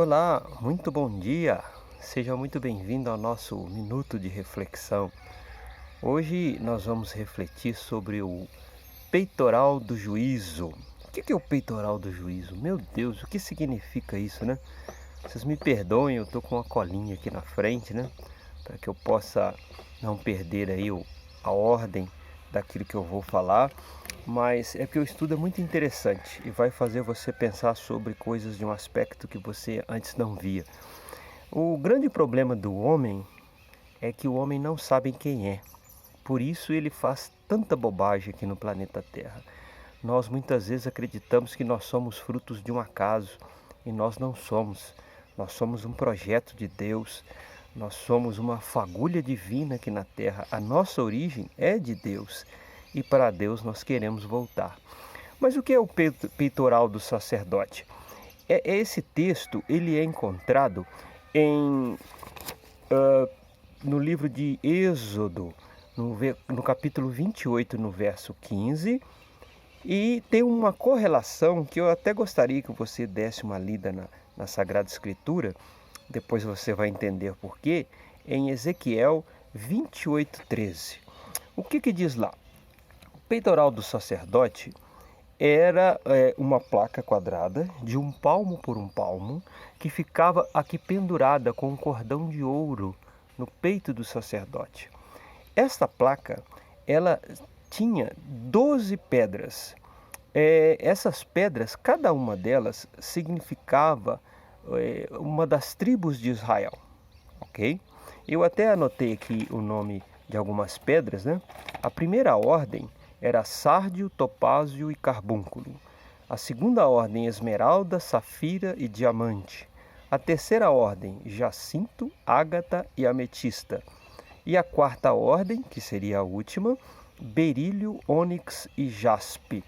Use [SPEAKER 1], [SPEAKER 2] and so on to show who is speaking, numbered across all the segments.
[SPEAKER 1] Olá, muito bom dia. Seja muito bem-vindo ao nosso minuto de reflexão. Hoje nós vamos refletir sobre o peitoral do juízo. O que é o peitoral do juízo? Meu Deus, o que significa isso, né? Vocês me perdoem, eu tô com uma colinha aqui na frente, né? Para que eu possa não perder aí a ordem daquilo que eu vou falar. Mas é que o estudo é muito interessante e vai fazer você pensar sobre coisas de um aspecto que você antes não via. O grande problema do homem é que o homem não sabe quem é. Por isso ele faz tanta bobagem aqui no planeta Terra. Nós muitas vezes acreditamos que nós somos frutos de um acaso e nós não somos. Nós somos um projeto de Deus. Nós somos uma fagulha divina aqui na Terra. A nossa origem é de Deus e para Deus nós queremos voltar. Mas o que é o peitoral do sacerdote? Esse texto ele é encontrado em, no livro de Êxodo, no capítulo 28, no verso 15, e tem uma correlação que eu até gostaria que você desse uma lida na Sagrada Escritura, depois você vai entender por quê, em Ezequiel 28, 13. O que diz lá? O peitoral do sacerdote era uma placa quadrada de 1 palmo por 1 palmo que ficava aqui pendurada com um cordão de ouro no peito do sacerdote. Esta placa, ela tinha 12 pedras. Essas pedras, cada uma delas significava uma das tribos de Israel, ok? Eu até anotei aqui o nome de algumas pedras, né? A primeira ordem era sárdio, topázio e carbúnculo. A segunda ordem, esmeralda, safira e diamante. A terceira ordem, jacinto, ágata e ametista. E a quarta ordem, que seria a última, berílio, ônix e jaspe.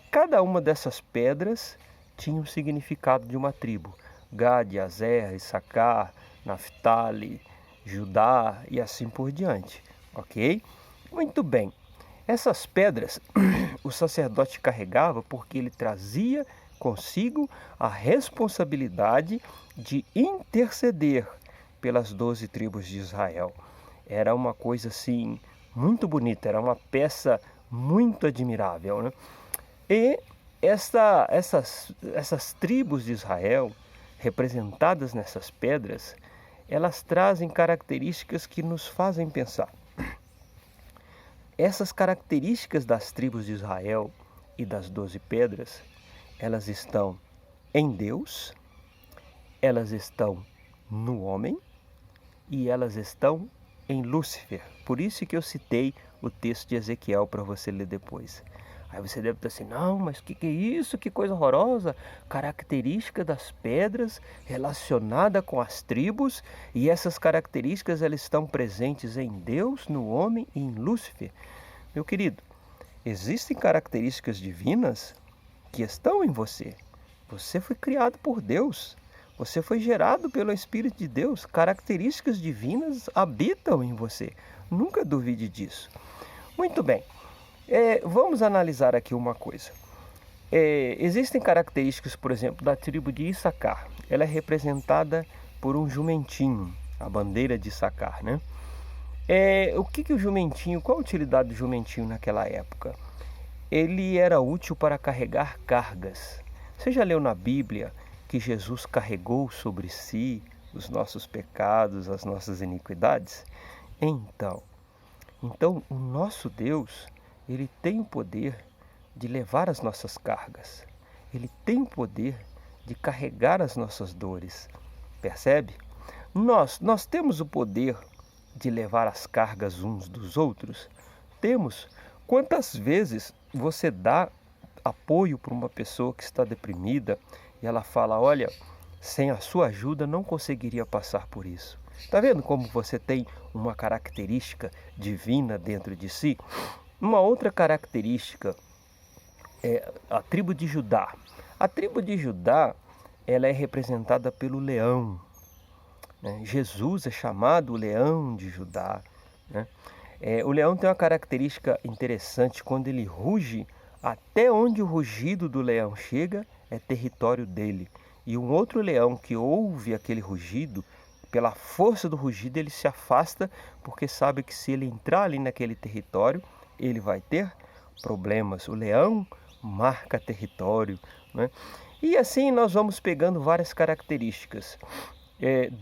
[SPEAKER 1] Cada uma dessas pedras tinha o significado de uma tribo. Gade, Azer, Issacar, Naftali, Judá e assim por diante, ok? Muito bem. Essas pedras o sacerdote carregava porque ele trazia consigo a responsabilidade de interceder pelas 12 tribos de Israel. Era uma coisa assim muito bonita, era uma peça muito admirável, né? E essas tribos de Israel, representadas nessas pedras, elas trazem características que nos fazem pensar. Essas características das tribos de Israel e das 12 pedras, elas estão em Deus, elas estão no homem e elas estão em Lúcifer. Por isso que eu citei o texto de Ezequiel para você ler depois. Aí você deve estar assim, não, mas que é isso? Que coisa horrorosa! Característica das pedras relacionada com as tribos, e essas características elas estão presentes em Deus, no homem e em Lúcifer. Meu querido, existem características divinas que estão em você. Você foi criado por Deus. Você foi gerado pelo Espírito de Deus. Características divinas habitam em você. Nunca duvide disso. Muito bem. Vamos analisar aqui uma coisa. Existem características, por exemplo, da tribo de Issacar. Ela é representada por um jumentinho, a bandeira de Issacar, né? O jumentinho, qual a utilidade do jumentinho naquela época? Ele era útil para carregar cargas. Você já leu na Bíblia que Jesus carregou sobre si os nossos pecados, as nossas iniquidades? Então o nosso Deus, ele tem o poder de levar as nossas cargas. Ele tem o poder de carregar as nossas dores. Percebe? Nós temos o poder de levar as cargas uns dos outros? Temos. Quantas vezes você dá apoio para uma pessoa que está deprimida e ela fala, olha, sem a sua ajuda não conseguiria passar por isso. Está vendo como você tem uma característica divina dentro de si? Uma outra característica é a tribo de Judá. A tribo de Judá, ela é representada pelo leão, né? Jesus é chamado o leão de Judá, né? O leão tem uma característica interessante, quando ele ruge, até onde o rugido do leão chega é território dele. E um outro leão que ouve aquele rugido, pela força do rugido, ele se afasta, porque sabe que se ele entrar ali naquele território, ele vai ter problemas. O leão marca território, né? E assim nós vamos pegando várias características.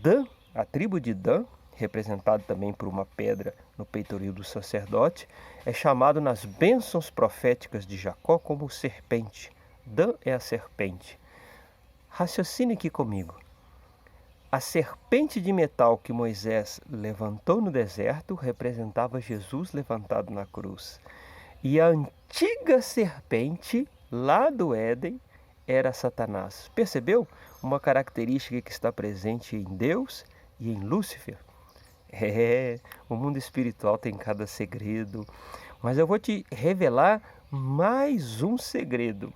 [SPEAKER 1] Dan, a tribo de Dan, representado também por uma pedra no peitoril do sacerdote, é chamado nas bênçãos proféticas de Jacó como serpente. Dan é a serpente. Raciocine aqui comigo. A serpente de metal que Moisés levantou no deserto representava Jesus levantado na cruz. E a antiga serpente lá do Éden era Satanás. Percebeu uma característica que está presente em Deus e em Lúcifer? O mundo espiritual tem cada segredo, mas eu vou te revelar mais um segredo.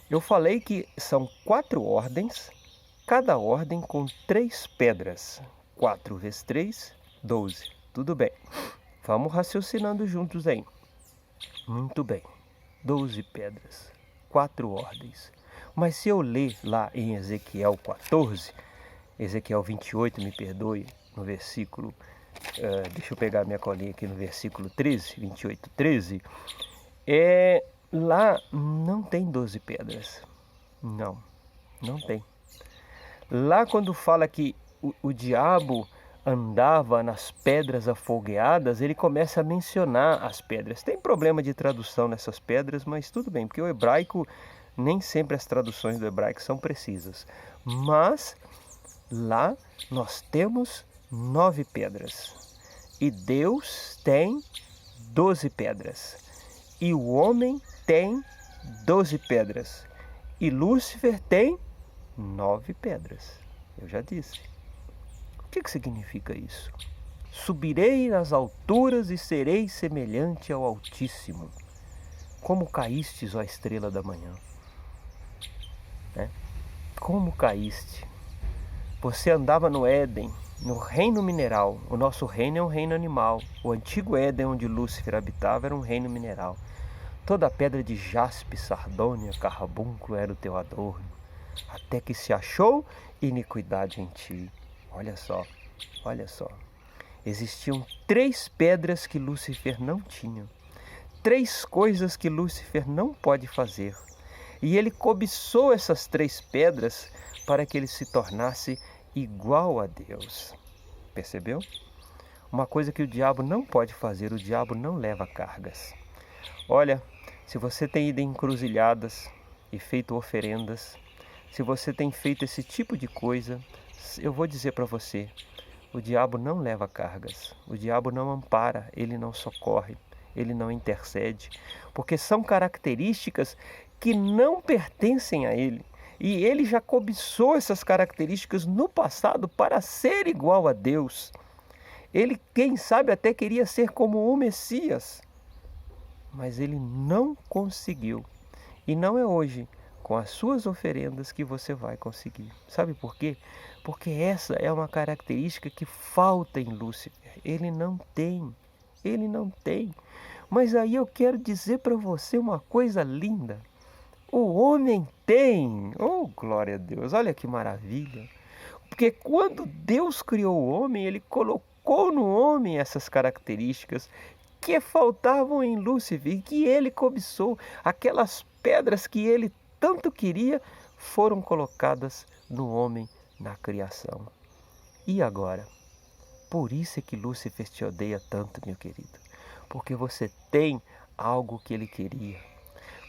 [SPEAKER 1] Eu falei que são 4 ordens, cada ordem com 3 pedras. 4 vezes 3, 12. Tudo bem. Vamos raciocinando juntos aí. Muito bem. 12 pedras, 4 ordens. Mas se eu ler lá em Ezequiel 14, Ezequiel 28, me perdoe, no versículo, deixa eu pegar minha colinha aqui no versículo 13, 28, 13, lá não tem 12 pedras. Não tem. Lá quando fala que o diabo andava nas pedras afogueadas, ele começa a mencionar as pedras. Tem problema de tradução nessas pedras, mas tudo bem, porque o hebraico, nem sempre as traduções do hebraico são precisas. Mas lá nós temos 9 pedras. E Deus tem 12 pedras. E o homem tem 12 pedras. E Lúcifer tem 9 pedras. Eu já disse. O que significa isso? Subirei nas alturas e serei semelhante ao Altíssimo. Como caístes, ó estrela da manhã? Como caíste? Você andava no Éden, no reino mineral. O nosso reino é um reino animal. O antigo Éden, onde Lúcifer habitava, era um reino mineral. Toda pedra de jaspe, sardônia, carrabunclo era o teu adorno, até que se achou iniquidade em ti. Olha só. Existiam 3 pedras que Lúcifer não tinha. 3 coisas que Lúcifer não pode fazer. E ele cobiçou essas 3 pedras para que ele se tornasse igual a Deus. Percebeu? Uma coisa que o diabo não pode fazer, o diabo não leva cargas. Olha, se você tem ido em encruzilhadas e feito oferendas, se você tem feito esse tipo de coisa, eu vou dizer para você, o diabo não leva cargas, o diabo não ampara, ele não socorre, ele não intercede, porque são características que não pertencem a ele. E ele já cobiçou essas características no passado para ser igual a Deus. Ele, quem sabe, até queria ser como o Messias, mas ele não conseguiu. E não é hoje, com as suas oferendas, que você vai conseguir. Sabe por quê? Porque essa é uma característica que falta em Lúcifer. Ele não tem. Mas aí eu quero dizer para você uma coisa linda. O homem tem. Oh, glória a Deus, olha que maravilha. Porque quando Deus criou o homem, ele colocou no homem essas características que faltavam em Lúcifer, que ele cobiçou. Aquelas pedras que ele tanto queria foram colocadas no homem na criação. E agora? Por isso é que Lúcifer te odeia tanto, meu querido. Porque você tem algo que ele queria.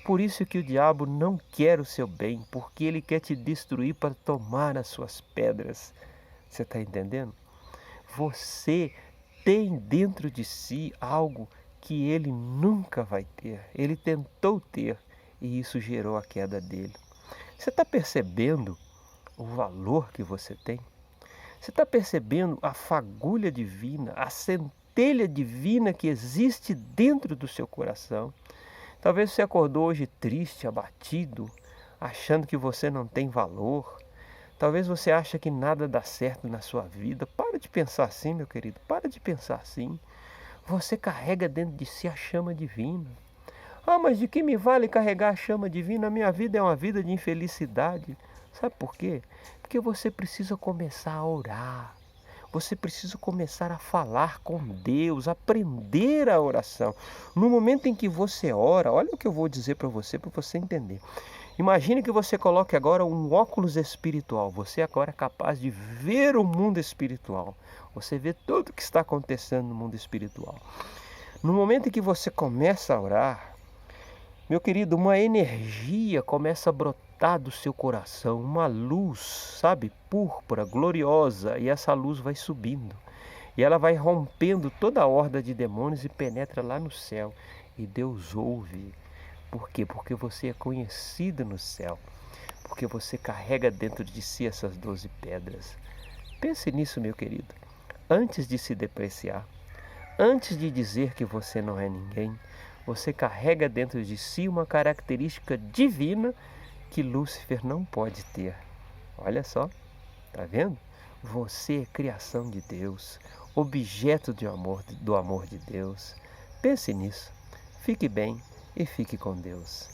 [SPEAKER 1] Por isso que o diabo não quer o seu bem, porque ele quer te destruir para tomar as suas pedras. Você está entendendo? Você tem dentro de si algo que ele nunca vai ter. Ele tentou ter e isso gerou a queda dele. Você está percebendo o valor que você tem? Você está percebendo a fagulha divina, a centelha divina que existe dentro do seu coração? Talvez você acordou hoje triste, abatido, achando que você não tem valor. Talvez você ache que nada dá certo na sua vida. Para de pensar assim, meu querido. Para de pensar assim. Você carrega dentro de si a chama divina. Ah, mas de que me vale carregar a chama divina? A minha vida é uma vida de infelicidade. Sabe por quê? Porque você precisa começar a orar. Você precisa começar a falar com Deus, aprender a oração. No momento em que você ora, olha o que eu vou dizer para você entender. Imagine que você coloque agora um óculos espiritual. Você agora é capaz de ver o mundo espiritual. Você vê tudo o que está acontecendo no mundo espiritual. No momento em que você começa a orar, meu querido, uma energia começa a brotar do seu coração, uma luz, sabe, púrpura, gloriosa, e essa luz vai subindo. E ela vai rompendo toda a horda de demônios e penetra lá no céu. E Deus ouve. Por quê? Porque você é conhecido no céu. Porque você carrega dentro de si essas 12 pedras. Pense nisso, meu querido. Antes de se depreciar, antes de dizer que você não é ninguém, você carrega dentro de si uma característica divina que Lúcifer não pode ter. Olha só, tá vendo? Você é criação de Deus, objeto do amor de Deus. Pense nisso. Fique bem e fique com Deus.